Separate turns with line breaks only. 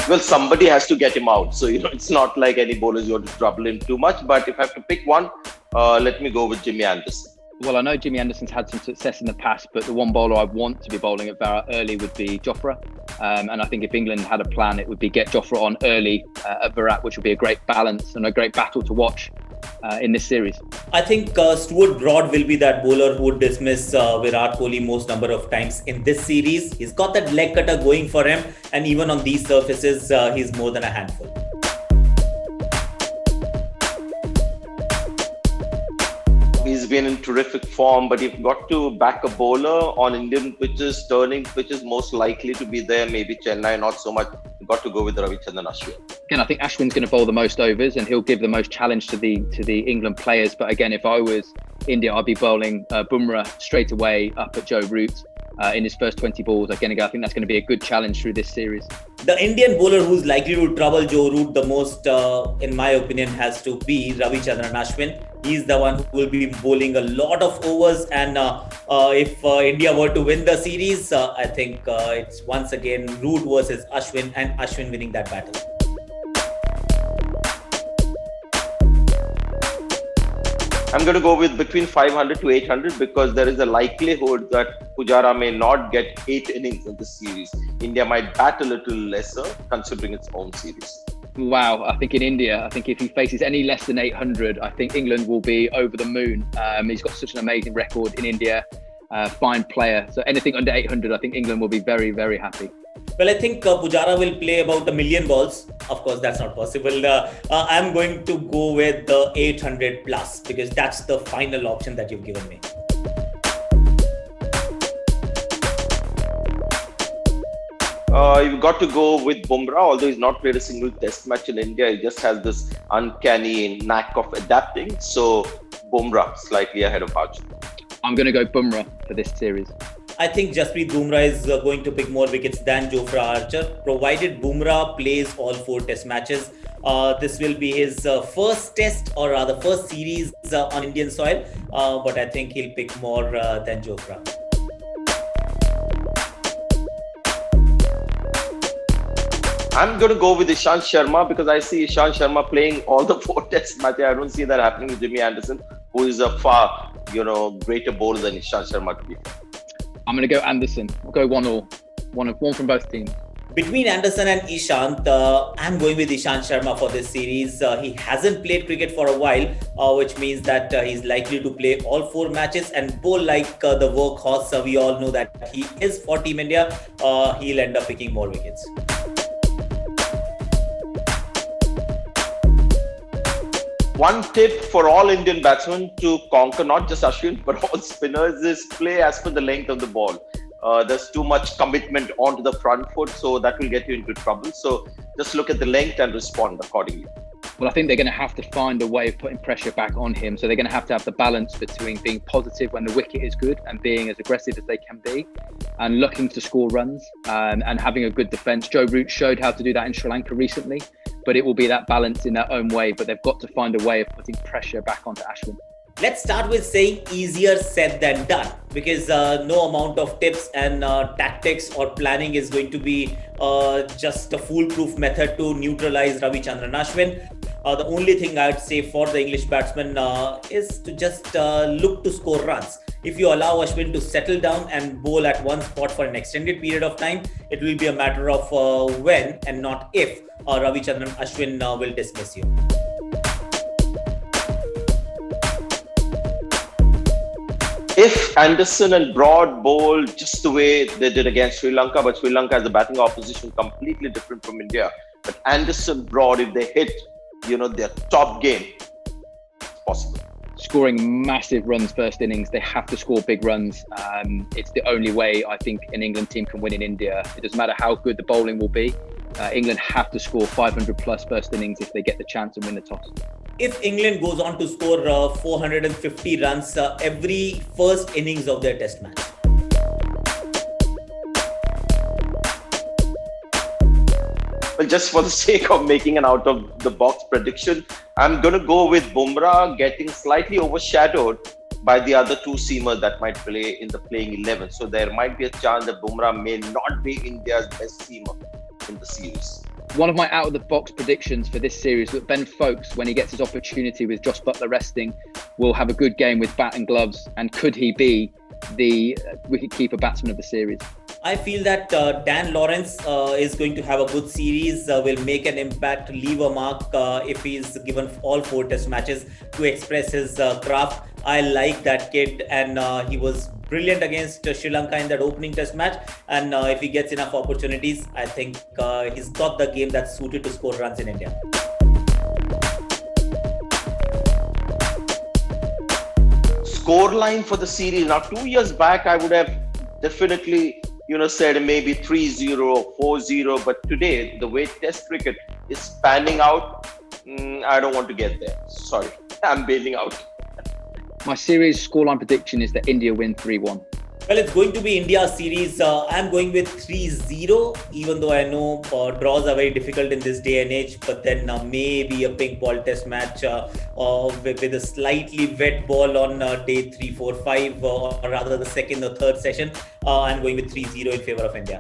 Well, somebody has to get him out. So, it's not like any bowlers you want to trouble him too much. But if I have to pick one, let me go with Jimmy Anderson.
Well, I know Jimmy Anderson's had some success in the past, but the one bowler I want to be bowling at Virat early would be Jofra. And I think if England had a plan, it would be get Jofra on early at Virat, which would be a great balance and a great battle to watch in this series.
I think Stuart Broad will be that bowler who would dismiss Virat Kohli most number of times in this series. He's got that leg cutter going for him, and even on these surfaces, he's more than a handful.
He's been in terrific form, but you've got to back a bowler on Indian pitches, turning pitches, most likely to be there. Maybe Chennai, not so much. You've got to go with Ravichandran Ashwin.
Again, I think Ashwin's going to bowl the most overs, and he'll give the most challenge to the England players. But again, if I was India, I'd be bowling Bumrah straight away up at Joe Root in his first 20 balls. Again, I think that's going to be a good challenge through this series.
The Indian bowler who's likely to trouble Joe Root the most, in my opinion, has to be Ravichandran Ashwin. He's the one who will be bowling a lot of overs, and if India were to win the series, I think it's once again Root versus Ashwin, and Ashwin winning that battle.
I'm going to go with between 500 to 800 because there is a likelihood that Pujara may not get 8 innings in this series. India might bat a little lesser considering its own series.
Wow, I think in India, if he faces any less than 800, I think England will be over the moon. He's got such an amazing record in India, fine player. So anything under 800, I think England will be very, very happy.
Well, I think Pujara will play about 1 million balls. Of course, that's not possible. I'm going to go with the 800 plus because that's the final option that you've given me.
You've got to go with Bumrah, although he's not played a single test match in India. He just has this uncanny knack of adapting. So Bumrah slightly ahead of Archie.
I'm going to go Bumrah for this series.
I think Jasprit Bumrah is going to pick more wickets than Jofra Archer, provided Bumrah plays all 4 test matches. This will be his first test, or rather first series on Indian soil, but I think he'll pick more than Jofra.
I'm going to go with Ishant Sharma because I see Ishant Sharma playing all the 4 test matches. I don't see that happening with Jimmy Anderson, who is a far, greater bowler than Ishant Sharma to be.
I'm going to go Anderson. I'll go 1-1. One from both teams.
Between Anderson and Ishant, I'm going with Ishant Sharma for this series. He hasn't played cricket for a while, which means that he's likely to play all 4 matches and bowl like the workhorse. We all know that he is for Team India. He'll end up picking more wickets.
One tip for all Indian batsmen to conquer not just Ashwin but all spinners is play as per the length of the ball. There's too much commitment onto the front foot, so that will get you into trouble. So just look at the length and respond accordingly.
Well, I think they're going to have to find a way of putting pressure back on him. So they're going to have the balance between being positive when the wicket is good and being as aggressive as they can be and looking to score runs and having a good defence. Joe Root showed how to do that in Sri Lanka recently, but it will be that balance in their own way. But they've got to find a way of putting pressure back onto Ashwin.
Let's start with saying easier said than done, because no amount of tips and tactics or planning is going to be just a foolproof method to neutralize Ravichandran Ashwin. The only thing I'd say for the English batsman is to just look to score runs. If you allow Ashwin to settle down and bowl at one spot for an extended period of time, it will be a matter of when and not if Ravichandran Ashwin will dismiss you.
If Anderson and Broad bowl just the way they did against Sri Lanka, but Sri Lanka has a batting opposition completely different from India. But Anderson, Broad, if they hit, their top game, it's possible.
Scoring massive runs first innings, they have to score big runs. It's the only way I think an England team can win in India. It doesn't matter how good the bowling will be. England have to score 500 plus first innings if they get the chance and win the toss.
If England goes on to score 450 runs every first innings of their test match.
Well, just for the sake of making an out-of-the-box prediction, I'm going to go with Bumrah getting slightly overshadowed by the other 2 seamers that might play in the playing 11. So there might be a chance that Bumrah may not be India's best seamer in the series.
One of my out-of-the-box predictions for this series that Ben Foakes, when he gets his opportunity with Josh Buttler resting, will have a good game with bat and gloves. And could he be the wicketkeeper batsman of the series?
I feel that Dan Lawrence is going to have a good series, will make an impact, leave a mark if he's given all 4 test matches to express his craft. I like that kid, and he was brilliant against Sri Lanka in that opening test match. And if he gets enough opportunities, I think he's got the game that's suited to score runs in India.
Scoreline for the series. Now, 2 years back, I would have definitely said maybe 3-0 or 4-0. But today, the way Test cricket is panning out, I don't want to get there. Sorry, I'm bailing out.
My series scoreline prediction is that India win 3-1.
Well, it's going to be India's series. I'm going with 3-0, even though I know draws are very difficult in this day and age. But then maybe a pink ball test match with a slightly wet ball on day 3, 4, 5, or rather the second or third session. I'm going with 3-0 in favor of India.